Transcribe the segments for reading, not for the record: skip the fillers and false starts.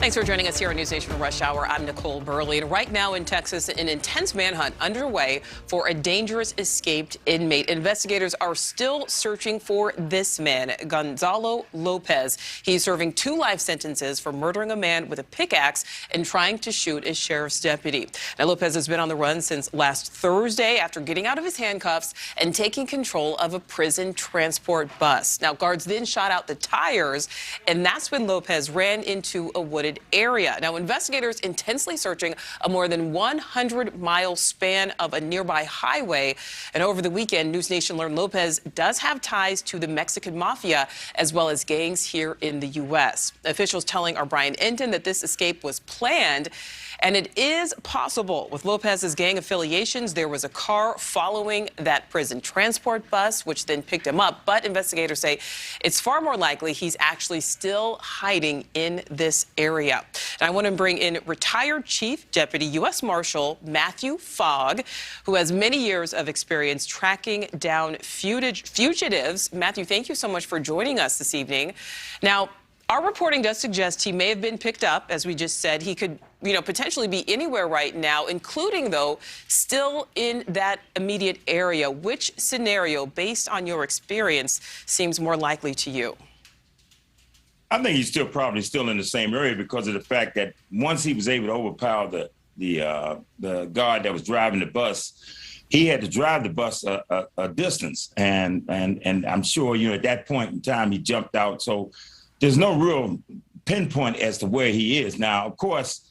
Thanks for joining us here on NewsNation Rush Hour. I'm Nichole Berlie. And right now in Texas, an intense manhunt underway for a dangerous escaped inmate. Investigators are still searching for this man, Gonzalo Lopez. He's serving 2 life sentences for murdering a man with a pickaxe and trying to shoot a sheriff's deputy. Now, Lopez has been on the run since last Thursday after getting out of his handcuffs and taking control of a prison transport bus. Now, guards then shot out the tires, and that's when Lopez ran into a wooded area. Now, investigators intensely searching a more than 100-mile span of a nearby highway. And over the weekend, NewsNation learned Lopez does have ties to the Mexican Mafia as well as gangs here in the U.S. Officials telling our Brian Enton that this escape was planned, and it is possible. With Lopez's gang affiliations, there was a car following that prison transport bus, which then picked him up. But investigators say it's far more likely he's actually still hiding in this area. And I want to bring in retired Chief Deputy U.S. Marshal Matthew Fogg, who has many years of experience tracking down fugitives. Matthew, thank you so much for joining us this evening. Now, our reporting does suggest he may have been picked up. As we just said, he could, potentially be anywhere right now, including, though, still in that immediate area. Which scenario, based on your experience, seems more likely to you? I think he's probably still in the same area because of the fact that once he was able to overpower the guard that was driving the bus, he had to drive the bus a distance. And I'm sure, at that point in time, he jumped out. So there's no real pinpoint as to where he is. Now, of course,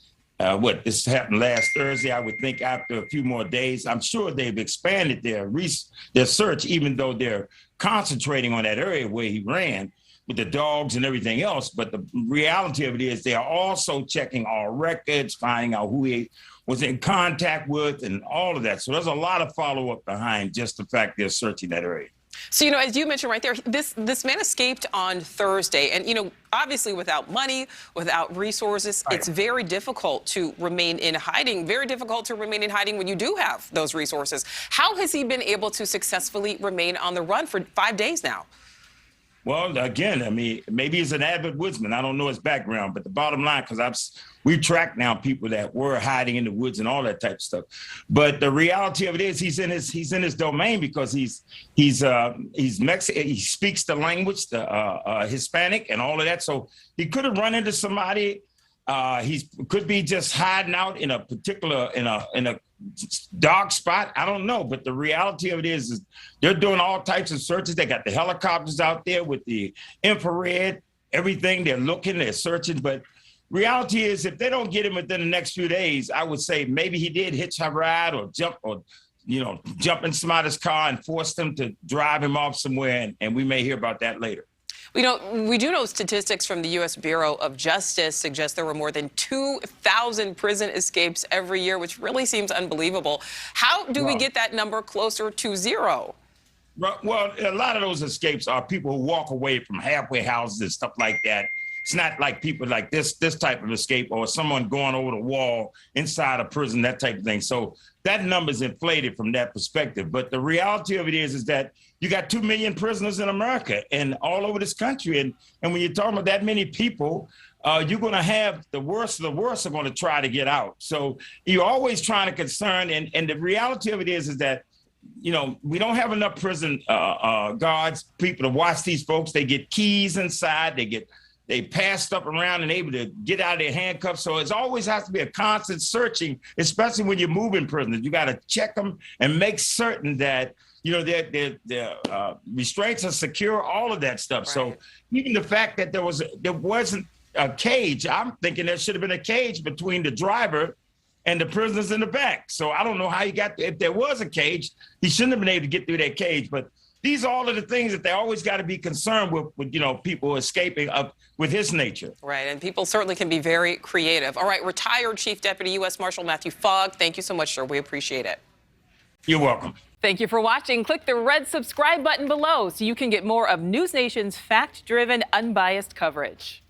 this happened last Thursday. I would think after a few more days, I'm sure they've expanded their search, even though they're concentrating on that area where he ran with the dogs and everything else. But the reality of it is they are also checking all records, finding out who he was in contact with and all of that. So there's a lot of follow-up behind just the fact they're searching that area. So, as you mentioned right there, this man escaped on Thursday. And, obviously without money, without resources, it's very difficult to remain in hiding, when you do have those resources. How has he been able to successfully remain on the run for 5 days now? Well, again, maybe he's an avid woodsman. I don't know his background, but the bottom line, because we've tracked now people that were hiding in the woods and all that type of stuff. But the reality of it is he's in his domain because he's Mexican. He speaks the language, the Hispanic and all of that. So he could have run into somebody. He could be just hiding out in a particular, in a dark spot. I don't know. But the reality of it is they're doing all types of searches. They got the helicopters out there with the infrared, everything. They're looking, they're searching. But reality is if they don't get him within the next few days, I would say maybe he did hitch a ride or jump in somebody's car and force them to drive him off somewhere. And we may hear about that later. We do know statistics from the U.S. Bureau of Justice suggest there were more than 2,000 prison escapes every year, which really seems unbelievable. How do we get that number closer to zero? Well, a lot of those escapes are people who walk away from halfway houses and stuff like that. It's not like people like this type of escape or someone going over the wall inside a prison, that type of thing. So that number's inflated from that perspective. But the reality of it is that you got 2 million prisoners in America and all over this country. And when you're talking about that many people, you're going to have the worst of the worst are going to try to get out. So you're always trying to concern. And the reality of it is that, we don't have enough prison guards, people to watch these folks. They get keys inside. They pass stuff around and able to get out of their handcuffs. So it always has to be a constant searching, especially when you're moving prisoners. You got to check them and make certain that, their restraints are secure, all of that stuff. Right. So even the fact that there wasn't a cage, I'm thinking there should have been a cage between the driver and the prisoners in the back. So I don't know how if there was a cage, he shouldn't have been able to get through that cage. But these are all of the things that they always got to be concerned with people escaping up with his nature. Right, and people certainly can be very creative. All right, retired Chief Deputy U.S. Marshal Matthew Fogg, thank you so much, sir. We appreciate it. You're welcome. Thank you for watching. Click the red subscribe button below so you can get more of NewsNation's fact-driven, unbiased coverage.